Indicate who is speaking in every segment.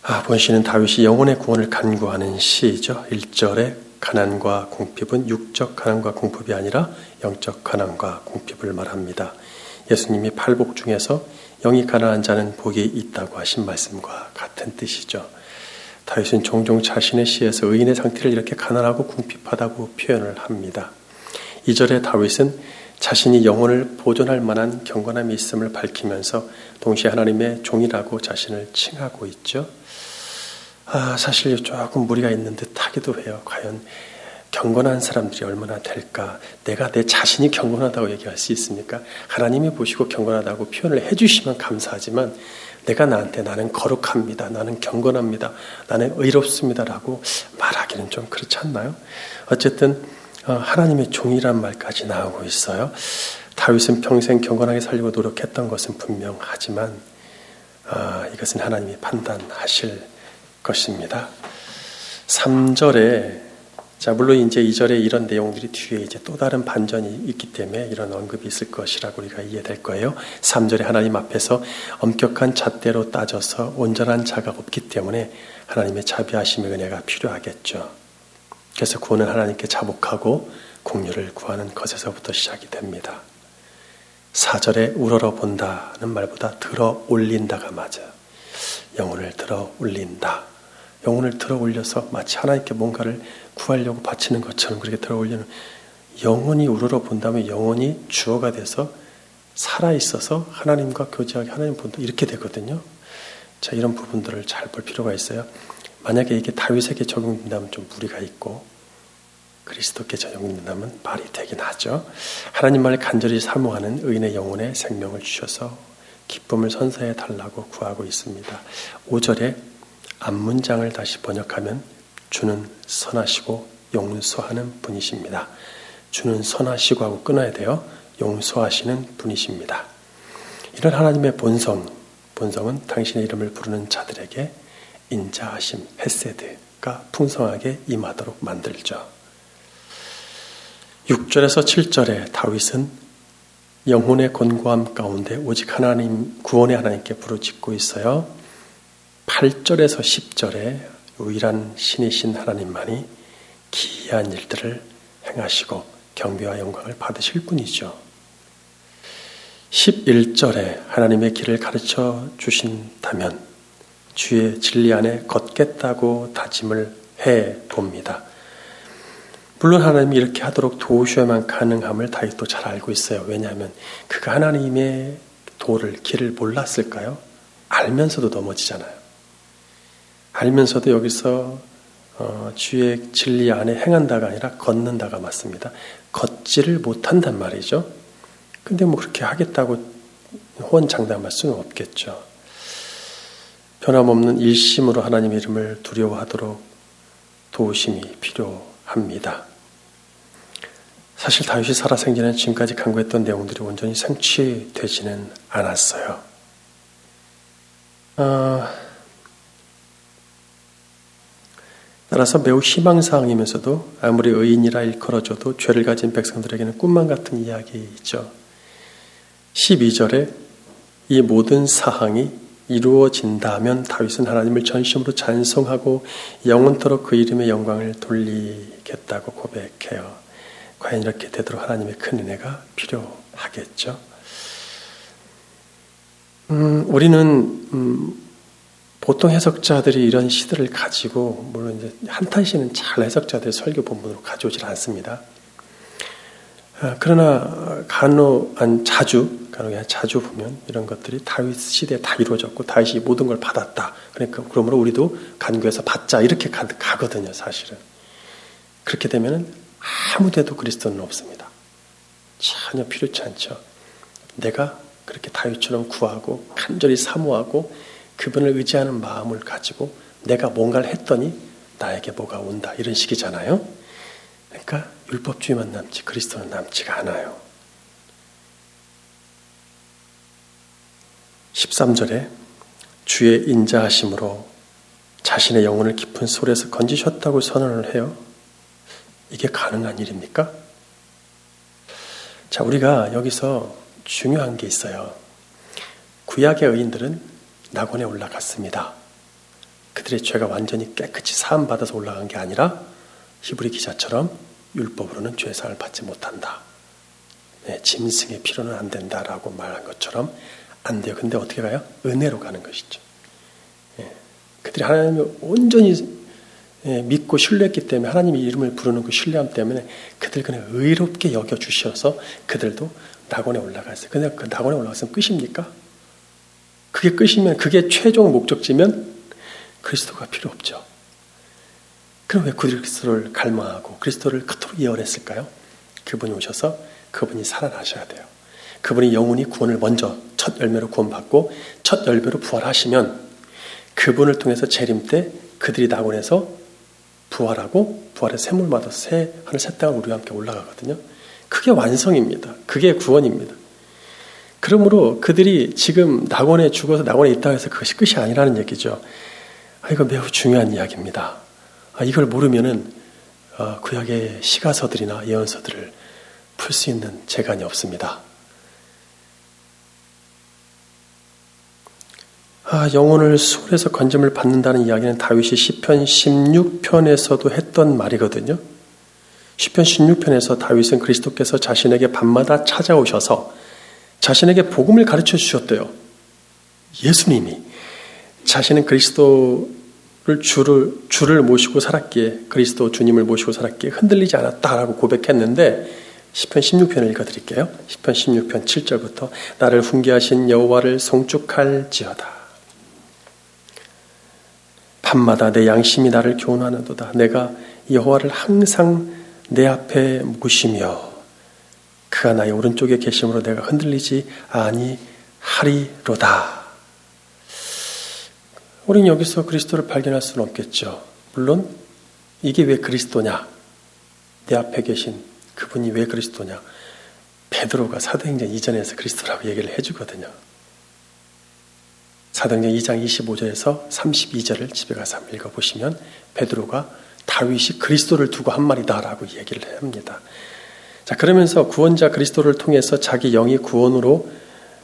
Speaker 1: 본시는 다윗이 영혼의 구원을 간구하는 시이죠. 1절에 가난과 궁핍은 육적 가난과 궁핍이 아니라 영적 가난과 궁핍을 말합니다. 예수님이 팔복 중에서 영이 가난한 자는 복이 있다고 하신 말씀과 같은 뜻이죠. 다윗은 종종 자신의 시에서 의인의 상태를 이렇게 가난하고 궁핍하다고 표현을 합니다. 2절에 다윗은 자신이 영혼을 보존할 만한 경건함이 있음을 밝히면서 동시에 하나님의 종이라고 자신을 칭하고 있죠. 사실 조금 무리가 있는 듯 하기도 해요. 과연 경건한 사람들이 얼마나 될까? 내가 내 자신이 경건하다고 얘기할 수 있습니까? 하나님이 보시고 경건하다고 표현을 해주시면 감사하지만 내가 나한테 나는 거룩합니다. 나는 경건합니다. 나는 의롭습니다. 라고 말하기는 좀 그렇지 않나요? 어쨌든 하나님의 종이란 말까지 나오고 있어요. 다윗은 평생 경건하게 살려고 노력했던 것은 분명하지만 이것은 하나님이 판단하실 것입니다. 3절에 물론 이제 2절에 이런 내용들이 뒤에 이제 또 다른 반전이 있기 때문에 이런 언급이 있을 것이라고 우리가 이해될 거예요. 3절에 하나님 앞에서 엄격한 잣대로 따져서 온전한 자가 없기 때문에 하나님의 자비하심의 은혜가 필요하겠죠. 그래서 구원은 하나님께 자복하고 긍휼을 구하는 것에서부터 시작이 됩니다. 4절에 우러러 본다는 말보다 들어 올린다가 맞아요. 영혼을 들어 올린다. 영혼을 들어 올려서 마치 하나님께 뭔가를 구하려고 바치는 것처럼 그렇게 들어 올리는, 영혼이 우러러 본다면 영혼이 주어가 돼서 살아있어서 하나님과 교제하게 하나님 본다 이렇게 되거든요. 자, 이런 부분들을 잘 볼 필요가 있어요. 만약에 이게 다윗에게 적용된다면 좀 무리가 있고 그리스도께 적용된다면 말이 되긴 하죠. 하나님 말을 간절히 사모하는 의인의 영혼에 생명을 주셔서 기쁨을 선사해 달라고 구하고 있습니다. 5절에 앞문장을 다시 번역하면 주는 선하시고 용서하는 분이십니다. 주는 선하시고 하고 끊어야 돼요. 용서하시는 분이십니다. 이런 하나님의 본성은 당신의 이름을 부르는 자들에게 인자하심, 헤세드가 풍성하게 임하도록 만들죠. 6절에서 7절에 다윗은 영혼의 곤고함 가운데 오직 하나님, 구원의 하나님께 부르짖고 있어요. 8절에서 10절에 유일한 신이신 하나님만이 기이한 일들을 행하시고 경배와 영광을 받으실 분이죠. 11절에 하나님의 길을 가르쳐 주신다면 주의 진리 안에 걷겠다고 다짐을 해봅니다. 물론 하나님이 이렇게 하도록 도우셔야만 가능함을 다윗도 잘 알고 있어요. 왜냐하면 그가 하나님의 길을 몰랐을까요? 알면서도 넘어지잖아요. 알면서도 여기서 주의 진리 안에 행한다가 아니라 걷는다가 맞습니다. 걷지를 못한단 말이죠. 근데 그렇게 하겠다고 호언장담할 수는 없겠죠. 변함없는 일심으로 하나님의 이름을 두려워하도록 도우심이 필요합니다. 사실 다윗이 살아생전에 지금까지 간구했던 내용들이 온전히 성취되지는 않았어요. 따라서 매우 희망사항이면서도 아무리 의인이라 일컬어져도 죄를 가진 백성들에게는 꿈만 같은 이야기이죠. 12절에 이 모든 사항이 이루어진다면 다윗은 하나님을 전심으로 찬송하고 영원토록 그 이름의 영광을 돌리겠다고 고백해요. 과연 이렇게 되도록 하나님의 큰 은혜가 필요하겠죠. 우리는 보통 해석자들이 이런 시들을 가지고, 물론 이제 한탄 씨는 잘 해석자들 설교 본문으로 가져오질 않습니다. 그러나 자주 보면 이런 것들이 다윗 시대에 다 이루어졌고 다윗이 모든 걸 받았다. 그러니까 그러므로 우리도 간구해서 받자 이렇게 가거든요. 사실은 그렇게 되면은 아무데도 그리스도는 없습니다. 전혀 필요치 않죠. 내가 그렇게 다윗처럼 구하고 간절히 사모하고 그분을 의지하는 마음을 가지고 내가 뭔가를 했더니 나에게 뭐가 온다 이런 식이잖아요. 그러니까 율법주의만 남지 그리스도는 남지가 않아요. 13절에 주의 인자하심으로 자신의 영혼을 깊은 소리에서 건지셨다고 선언을 해요. 이게 가능한 일입니까? 자, 우리가 여기서 중요한 게 있어요. 구약의 의인들은 낙원에 올라갔습니다. 그들의 죄가 완전히 깨끗이 사함받아서 올라간 게 아니라 히브리 기자처럼 율법으로는 죄사함을 받지 못한다. 짐승의 피로는 안 된다라고 말한 것처럼 안 돼요. 근데 어떻게 가요? 은혜로 가는 것이죠. 그들이 하나님을 온전히 믿고 신뢰했기 때문에 하나님의 이름을 부르는 그 신뢰함 때문에 그들 그냥 의롭게 여겨주셔서 그들도 낙원에 올라갔어요. 근데 그 낙원에 올라갔으면 끝입니까? 그게 끝이면, 그게 최종 목적지면 그리스도가 필요 없죠. 그럼 왜 그리스도를 갈망하고 그리스도를 그토록 예언했을까요? 그분이 오셔서 그분이 살아나셔야 돼요. 그분이 영혼이 구원을 먼저 첫 열매로 구원받고 첫 열매로 부활하시면 그분을 통해서 재림 때 그들이 낙원에서 부활하고 부활의 샘물 받아서 새 하늘 새 땅을 우리와 함께 올라가거든요. 그게 완성입니다. 그게 구원입니다. 그러므로 그들이 지금 낙원에 죽어서 낙원에 있다고 해서 그것이 끝이 아니라는 얘기죠. 이거 매우 중요한 이야기입니다. 이걸 모르면은 구약의 시가서들이나 예언서들을 풀 수 있는 재간이 없습니다. 영혼을 수월해서 건짐을 받는다는 이야기는 다윗이 시편 16편에서도 했던 말이거든요. 시편 16편에서 다윗은 그리스도께서 자신에게 밤마다 찾아오셔서 자신에게 복음을 가르쳐 주셨대요. 예수님이 자신은 그리스도를 주를 모시고 살았기에, 그리스도 주님을 모시고 살았기에 흔들리지 않았다라고 고백했는데 시편 16편을 읽어드릴게요. 시편 16편 7절부터 나를 훈계하신 여호와를 송축할지어다. 밤마다 내 양심이 나를 교훈하는도다. 내가 여호와를 항상 내 앞에 묵으시며 그가 나의 오른쪽에 계심으로 내가 흔들리지 아니하리로다. 우리는 여기서 그리스도를 발견할 수는 없겠죠. 물론 이게 왜 그리스도냐? 내 앞에 계신 그분이 왜 그리스도냐? 베드로가 사도행전 2장에서 그리스도라고 얘기를 해주거든요. 사도행전 2장 25절에서 32절을 집에 가서 한번 읽어보시면 베드로가 다윗이 그리스도를 두고 한 말이다라고 얘기를 합니다. 자, 그러면서 구원자 그리스도를 통해서 자기 영이 구원으로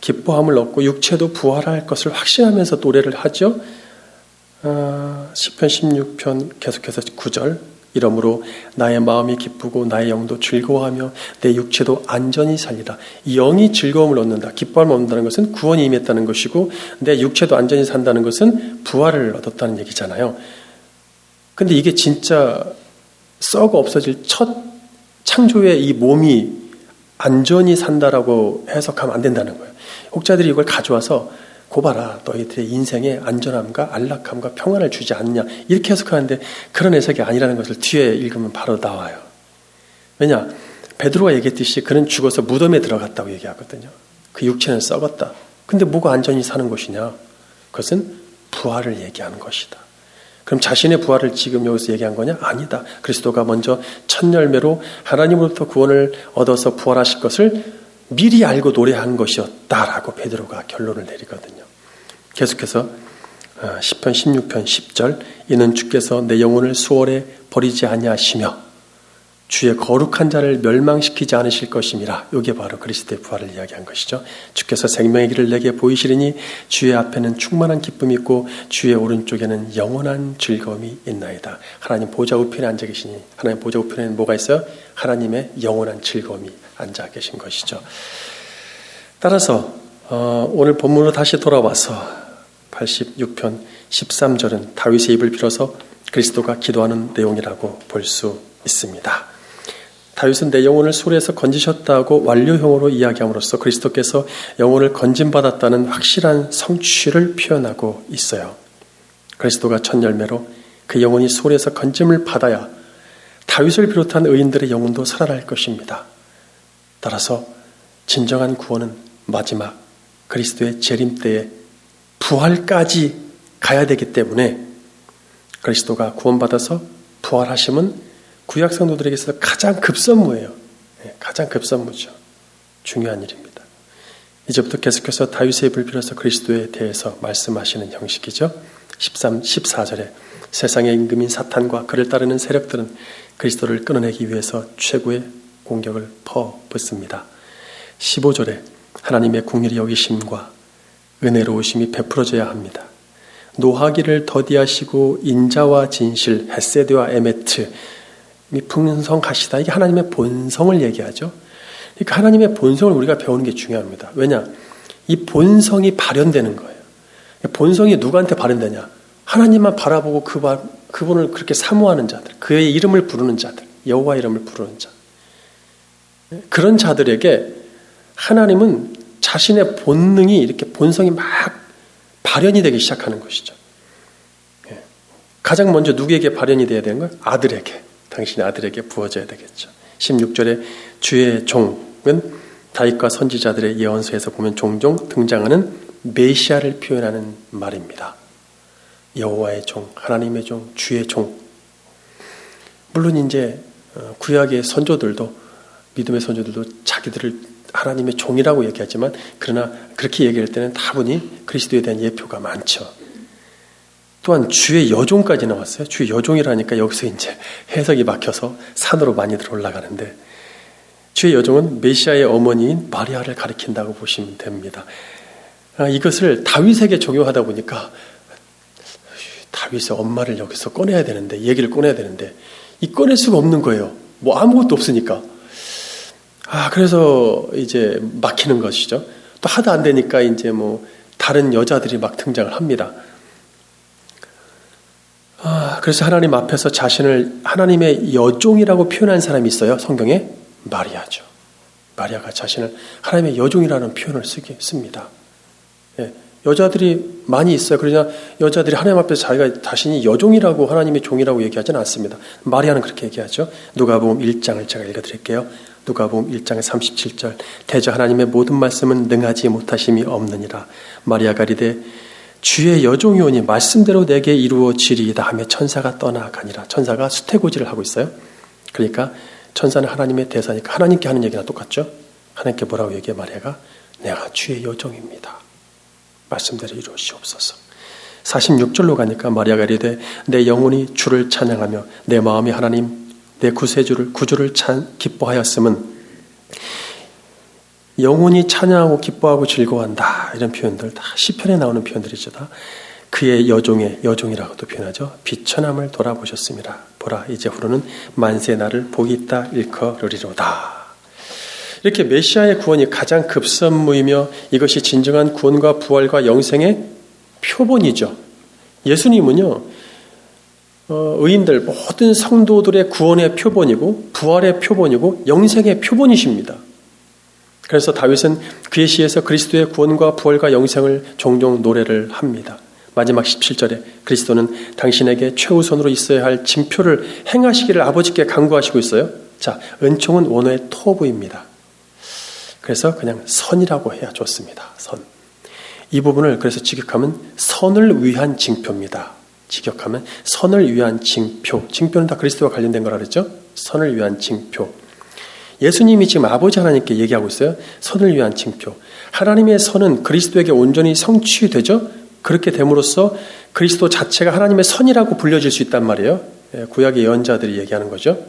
Speaker 1: 기뻐함을 얻고 육체도 부활할 것을 확신하면서 노래를 하죠. 시편 16편 계속해서 9절 이러므로 나의 마음이 기쁘고 나의 영도 즐거워하며 내 육체도 안전히 살리라. 이 영이 즐거움을 얻는다, 기뻐함을 얻는다는 것은 구원이 임했다는 것이고 내 육체도 안전히 산다는 것은 부활을 얻었다는 얘기잖아요. 근데 이게 진짜 썩어 없어질 첫 창조의 이 몸이 안전히 산다라고 해석하면 안 된다는 거예요. 혹자들이 이걸 가져와서 고봐라, 너희들의 인생에 안전함과 안락함과 평안을 주지 않냐 이렇게 해석하는데 그런 해석이 아니라는 것을 뒤에 읽으면 바로 나와요. 왜냐? 베드로가 얘기했듯이 그는 죽어서 무덤에 들어갔다고 얘기하거든요. 그 육체는 썩었다. 근데 뭐가 안전히 사는 것이냐? 그것은 부활을 얘기하는 것이다. 그럼 자신의 부활을 지금 여기서 얘기한 거냐? 아니다. 그리스도가 먼저 첫 열매로 하나님으로부터 구원을 얻어서 부활하실 것을 미리 알고 노래한 것이었다라고 베드로가 결론을 내리거든요. 계속해서 시편 16편 10절 이는 주께서 내 영혼을 수월에 버리지 아니하시며 주의 거룩한 자를 멸망시키지 않으실 것임이라. 이게 바로 그리스도의 부활을 이야기한 것이죠. 주께서 생명의 길을 내게 보이시리니 주의 앞에는 충만한 기쁨이 있고 주의 오른쪽에는 영원한 즐거움이 있나이다. 하나님 보좌 우편에 앉아 계시니 하나님 보좌 우편에는 뭐가 있어요? 하나님의 영원한 즐거움이 앉아 계신 것이죠. 따라서 오늘 본문으로 다시 돌아와서 86편 13절은 다윗의 입을 빌어서 그리스도가 기도하는 내용이라고 볼 수 있습니다. 다윗은 내 영혼을 수레에서 건지셨다고 완료형으로 이야기함으로써 그리스도께서 영혼을 건짐받았다는 확실한 성취를 표현하고 있어요. 그리스도가 첫 열매로 그 영혼이 수레에서 건짐을 받아야 다윗을 비롯한 의인들의 영혼도 살아날 것입니다. 따라서 진정한 구원은 마지막 그리스도의 재림 때에 부활까지 가야 되기 때문에 그리스도가 구원받아서 부활하심은 구약 성도들에게서 가장 급선무예요. 가장 급선무죠. 중요한 일입니다. 이제부터 계속해서 다윗의 입을 빌어서 그리스도에 대해서 말씀하시는 형식이죠. 14절에 세상의 임금인 사탄과 그를 따르는 세력들은 그리스도를 끊어내기 위해서 최고의 공격을 퍼붓습니다. 15절에 하나님의 긍휼히 여기심과 은혜로우심이 베풀어져야 합니다. 노하기를 더디하시고 인자와 진실, 헤세드와 에메트, 풍성하시다. 이게 하나님의 본성을 얘기하죠. 그러니까 하나님의 본성을 우리가 배우는 게 중요합니다. 왜냐? 이 본성이 발현되는 거예요. 본성이 누구한테 발현되냐? 하나님만 바라보고 그분을 그렇게 사모하는 자들, 그의 이름을 부르는 자들, 여호와 이름을 부르는 자. 그런 자들에게 하나님은 자신의 본능이 이렇게 본성이 막 발현이 되기 시작하는 것이죠. 가장 먼저 누구에게 발현이 돼야 되는 거예요? 아들에게, 당신의 아들에게 부어져야 되겠죠. 16절에 주의 종은 다윗과 선지자들의 예언서에서 보면 종종 등장하는 메시아를 표현하는 말입니다. 여호와의 종, 하나님의 종, 주의 종. 물론 이제 구약의 선조들도, 믿음의 선조들도 자기들을 하나님의 종이라고 얘기하지만, 그러나 그렇게 얘기할 때는 다분히 그리스도에 대한 예표가 많죠. 또한 주의 여종까지 나왔어요. 주의 여종이라니까 여기서 이제 해석이 막혀서 산으로 많이들 올라가는데, 주의 여종은 메시아의 어머니인 마리아를 가리킨다고 보시면 됩니다. 이것을 다윗에게 적용하다 보니까 다윗의 엄마를 여기서 꺼내야 되는데, 얘기를 꺼내야 되는데, 이 꺼낼 수가 없는 거예요. 뭐 아무것도 없으니까. 그래서 이제 막히는 것이죠. 또 하도 안 되니까 이제 뭐 다른 여자들이 막 등장을 합니다. 그래서 하나님 앞에서 자신을 하나님의 여종이라고 표현한 사람이 있어요. 성경에 마리아죠. 마리아가 자신을 하나님의 여종이라는 표현을 씁니다. 예, 여자들이 많이 있어요. 그러나 여자들이 하나님 앞에서 자기가 자신이 여종이라고, 하나님의 종이라고 얘기하지는 않습니다. 마리아는 그렇게 얘기하죠. 누가복음 1장을 제가 읽어드릴게요. 누가복음 1장의 37절. 대저 하나님의 모든 말씀은 능하지 못하심이 없느니라. 마리아가 이르되 주의 여종이오니 말씀대로 내게 이루어지리이다 하며 천사가 떠나가니라. 천사가 수태고지를 하고 있어요. 그러니까 천사는 하나님의 대사니까 하나님께 하는 얘기나 똑같죠. 하나님께 뭐라고 얘기해? 마리아가 내가 주의 여종입니다. 말씀대로 이루시옵소서. 46절로 가니까 마리아가 이르되 내 영혼이 주를 찬양하며 내 마음이 하나님 내 구주를 기뻐하였음은, 영혼이 찬양하고 기뻐하고 즐거워한다. 이런 표현들 다 시편에 나오는 표현들이죠. 다 그의 여종의 여종이라고도 표현하죠. 비천함을 돌아보셨습니다. 보라 이제후로는 만세 나를 복이 있다 일컬으리로다. 이렇게 메시아의 구원이 가장 급선무이며 이것이 진정한 구원과 부활과 영생의 표본이죠. 예수님은요, 의인들 모든 성도들의 구원의 표본이고 부활의 표본이고 영생의 표본이십니다. 그래서 다윗은 그의 시에서 그리스도의 구원과 부활과 영생을 종종 노래를 합니다. 마지막 17절에 그리스도는 당신에게 최우선으로 있어야 할 징표를 행하시기를 아버지께 간구하시고 있어요. 자, 은총은 원어의 토부입니다. 그래서 그냥 선이라고 해야 좋습니다. 선. 이 부분을 그래서 직역하면 선을 위한 징표입니다. 직역하면 선을 위한 징표. 징표는 다 그리스도와 관련된 거라 그랬죠? 선을 위한 징표. 예수님이 지금 아버지 하나님께 얘기하고 있어요. 선을 위한 징표. 하나님의 선은 그리스도에게 온전히 성취되죠? 그렇게 됨으로써 그리스도 자체가 하나님의 선이라고 불려질 수 있단 말이에요. 구약의 예언자들이 얘기하는 거죠.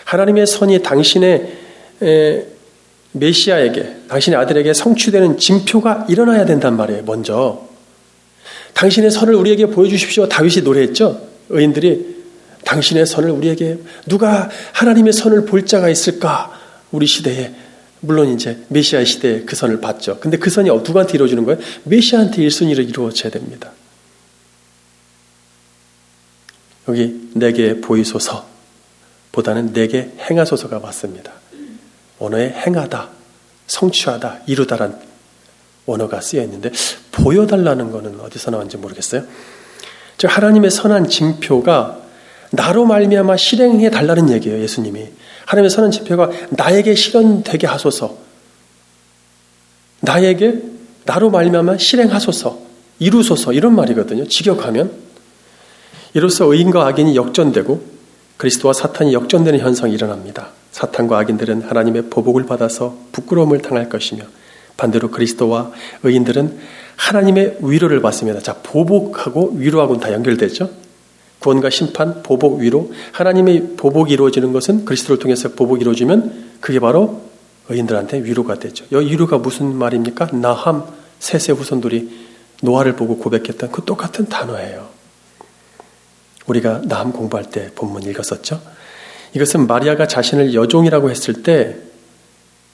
Speaker 1: 하나님의 선이 당신의 메시아에게, 당신의 아들에게 성취되는 징표가 일어나야 된단 말이에요. 먼저 당신의 선을 우리에게 보여주십시오. 다윗이 노래했죠. 의인들이 당신의 선을 우리에게, 누가 하나님의 선을 볼 자가 있을까? 우리 시대에, 물론 이제 메시아 시대에 그 선을 봤죠. 근데 그 선이 누구한테 이루어지는 거예요? 메시아한테 1순위로 이루어져야 됩니다. 여기 내게 보이소서 보다는 내게 행하소서가 맞습니다. 언어에 행하다, 성취하다, 이루다란 언어가 쓰여 있는데 보여달라는 것은 어디서 나왔는지 모르겠어요. 즉 하나님의 선한 징표가 나로 말미암아 실행해 달라는 얘기예요. 예수님이 하나님의 선한 징표가 나에게 실현되게 하소서, 나에게 나로 말미암아 실행하소서, 이루소서, 이런 말이거든요. 직역하면 이로써 의인과 악인이 역전되고 그리스도와 사탄이 역전되는 현상이 일어납니다. 사탄과 악인들은 하나님의 보복을 받아서 부끄러움을 당할 것이며 반대로 그리스도와 의인들은 하나님의 위로를 받습니다. 자, 보복하고 위로하고는 다 연결되죠. 구원과 심판, 보복, 위로. 하나님의 보복이 이루어지는 것은 그리스도를 통해서 보복이 이루어지면 그게 바로 의인들한테 위로가 되죠. 이 위로가 무슨 말입니까? 나함, 셋의 후손들이 노아를 보고 고백했던 그 똑같은 단어예요. 우리가 나함 공부할 때 본문 읽었었죠. 이것은 마리아가 자신을 여종이라고 했을 때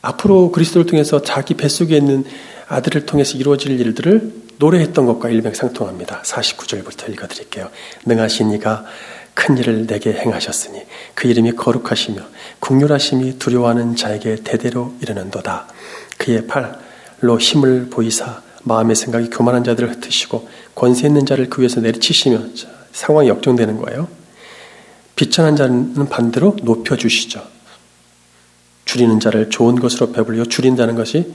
Speaker 1: 앞으로 그리스도를 통해서 자기 뱃속에 있는 아들을 통해서 이루어질 일들을 노래했던 것과 일맥상통합니다. 49절부터 읽어드릴게요. 능하신 이가 큰 일을 내게 행하셨으니 그 이름이 거룩하시며 긍휼하심이 두려워하는 자에게 대대로 이르는도다. 그의 팔로 힘을 보이사 마음의 생각이 교만한 자들을 흩으시고 권세 있는 자를 그 위에서 내리치시며, 상황이 역정되는 거예요. 비천한 자는 반대로 높여주시죠. 줄이는 자를 좋은 것으로 배불리고, 줄인다는 것이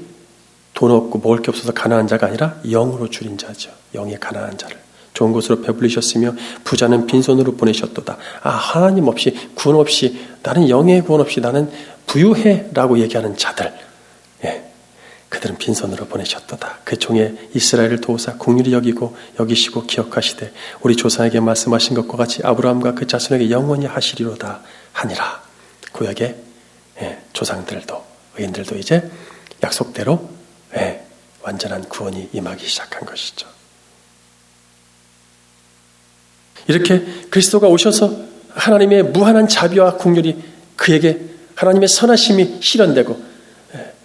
Speaker 1: 돈 없고 먹을 게 없어서 가난한 자가 아니라 영으로 줄인 자죠. 영의 가난한 자를 좋은 것으로 배불리셨으며 부자는 빈손으로 보내셨도다. 하나님 없이, 구원 없이, 나는 영의 구원 없이 나는 부유해라고 얘기하는 자들, 그들은 빈손으로 보내셨도다. 그 종의 이스라엘을 도우사 긍휼히 여기시고 기억하시되 우리 조상에게 말씀하신 것과 같이 아브라함과 그 자손에게 영원히 하시리로다 하니라. 구약의 조상들도, 의인들도 이제 약속대로 완전한 구원이 임하기 시작한 것이죠. 이렇게 그리스도가 오셔서 하나님의 무한한 자비와 긍휼이 그에게, 하나님의 선하심이 실현되고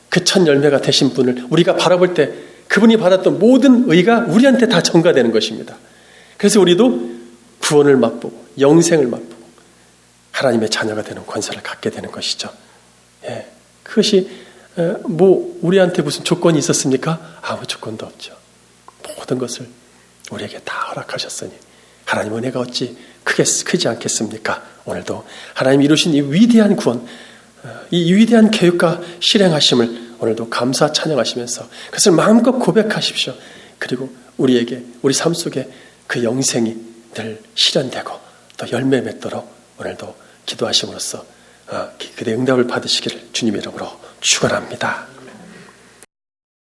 Speaker 1: 그 첫 열매가 되신 분을 우리가 바라볼 때 그분이 받았던 모든 의가 우리한테 다 전가되는 것입니다. 그래서 우리도 구원을 맛보고 영생을 맛보고 하나님의 자녀가 되는 권세를 갖게 되는 것이죠. 그것이 우리한테 무슨 조건이 있었습니까? 아무 조건도 없죠. 모든 것을 우리에게 다 허락하셨으니 하나님 은혜가 어찌 크지 않겠습니까? 오늘도 하나님 이루신 이 위대한 구원, 이 위대한 계획과 실행하심을 오늘도 감사 찬양하시면서 그것을 마음껏 고백하십시오. 그리고 우리에게, 우리 삶 속에 그 영생이 늘 실현되고 또 열매 맺도록 오늘도 기도하심으로써 그대의 응답을 받으시기를 주님의 이름으로 축원합니다.